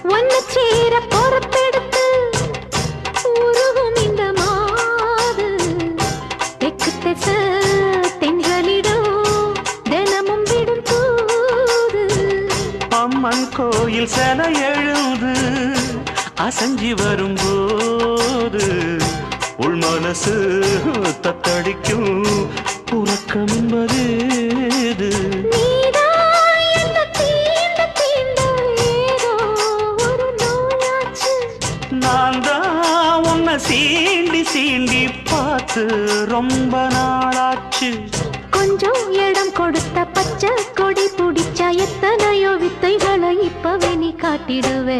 ஒன்ன சேர பொறுப்பெடுத்து உருகும் இந்த மாது தெற்கு திச தென்றலிடும் தினமும் விடும் தூது அம்மன் கோயில் சில எழுது அசஞ்சி வரும்போது உள் மனசு தத்தடிக்கும் உறக்கம் என்பது நான் தான் உன்னை சீண்டி சீண்டி பார்த்து ரொம்ப நாளாச்சு கொஞ்சம் இடம் கொடுத்த பச்சை கொடி பிடிச்சா எத்தனையோ வித்தைகளை இப்பவே நீ காட்டிடுவே